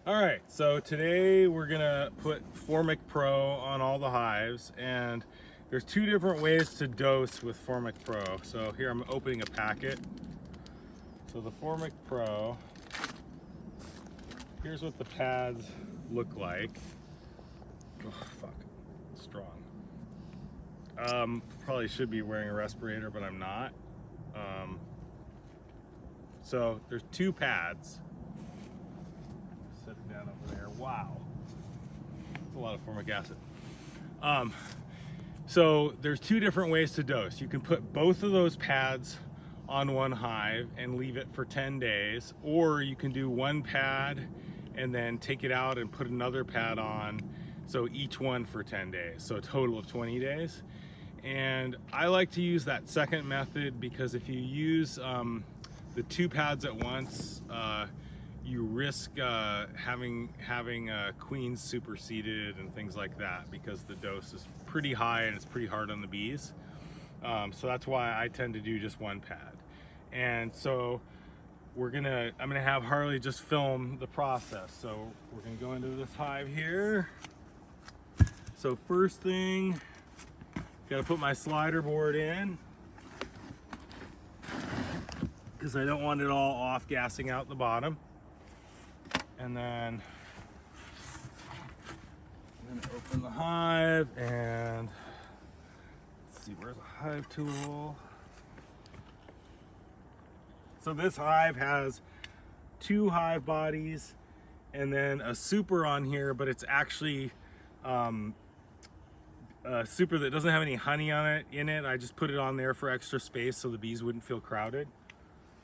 All right, so today we're gonna put Formic Pro on all the hives, and there's two different ways to dose with Formic Pro. So here I'm opening a packet. So the Formic Pro, here's what the pads look like. Oh, fuck, strong. Probably should be wearing a respirator, but I'm not. So there's two pads. Set it down over there. Wow, that's a lot of formic acid. So there's two different ways to dose. You can put both of those pads on one hive and leave it for 10 days, or you can do one pad and then take it out and put another pad on, so each one for 10 days, so a total of 20 days. And I like to use that second method because if you use the two pads at once, you risk having queens superseded and things like that, because the dose is pretty high and it's pretty hard on the bees. So that's why I tend to do just one pad. And so I'm gonna have Harley just film the process. So we're gonna go into this hive here. So first thing, gotta put my slider board in, because I don't want it all off gassing out the bottom. And then I'm gonna open the hive and let's see, where's the hive tool? So this hive has two hive bodies and then a super on here, but it's actually a super that doesn't have any honey in it. I just put it on there for extra space so the bees wouldn't feel crowded.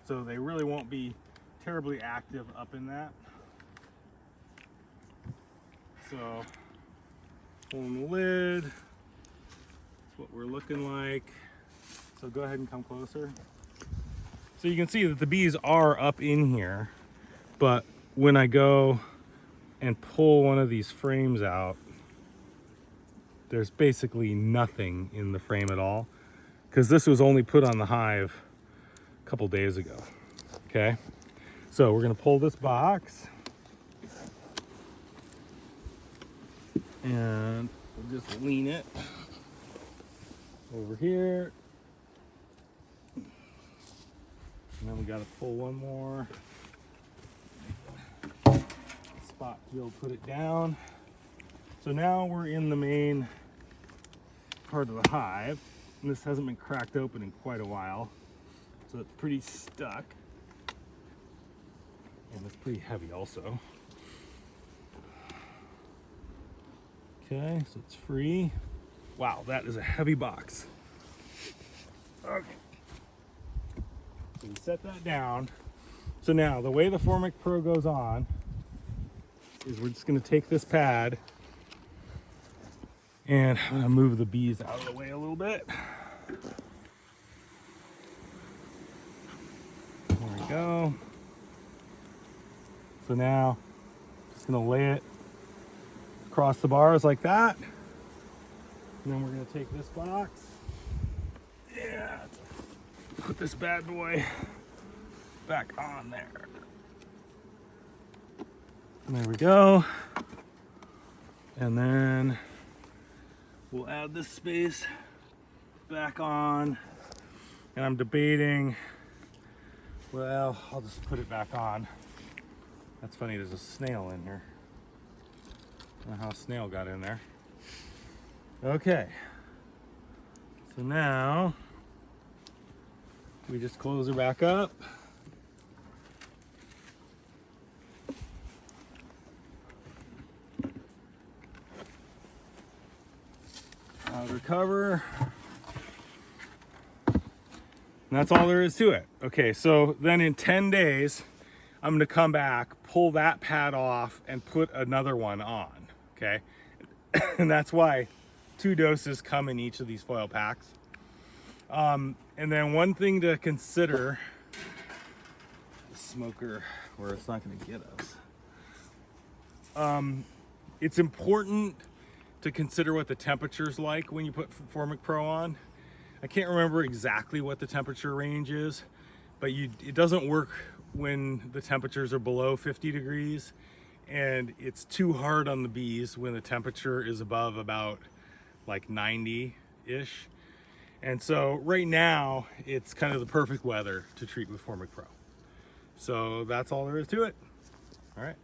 So they really won't be terribly active up in that. So pulling the lid, that's what we're looking like. So go ahead and come closer. So you can see that the bees are up in here, but when I go and pull one of these frames out, there's basically nothing in the frame at all, because this was only put on the hive a couple days ago. Okay, so we're gonna pull this box and we'll just lean it over here. And then we got to pull one more spot to be able to put it down. So now we're in the main part of the hive, and this hasn't been cracked open in quite a while, so it's pretty stuck, and it's pretty heavy also. Okay, so it's free. Wow, that is a heavy box. Okay. So we set that down. So now the way the Formic Pro goes on is we're just gonna take this pad and I'm gonna move the bees out of the way a little bit. There we go. So now just gonna lay it across the bars like that. And then we're gonna take this box. Yeah. Put this bad boy back on there. And there we go. And then we'll add this space back on. And I'm debating, well, I'll just put it back on. That's funny, there's a snail in here. I don't know how a snail got in there. Okay. So now we just close her back up. Outer cover. And that's all there is to it. Okay, so then in 10 days, I'm gonna come back, pull that pad off, and put another one on, okay? And that's why 2 doses come in each of these foil packs. And then one thing to consider, the smoker where it's not going to get us. It's important to consider what the temperature's like when you put Formic Pro on. I can't remember exactly what the temperature range is, but it doesn't work when the temperatures are below 50 degrees. and it's too hard on the bees when the temperature is above about like 90-ish. And so right now it's kind of the perfect weather to treat with Formic Pro. So that's all there is to it. All right.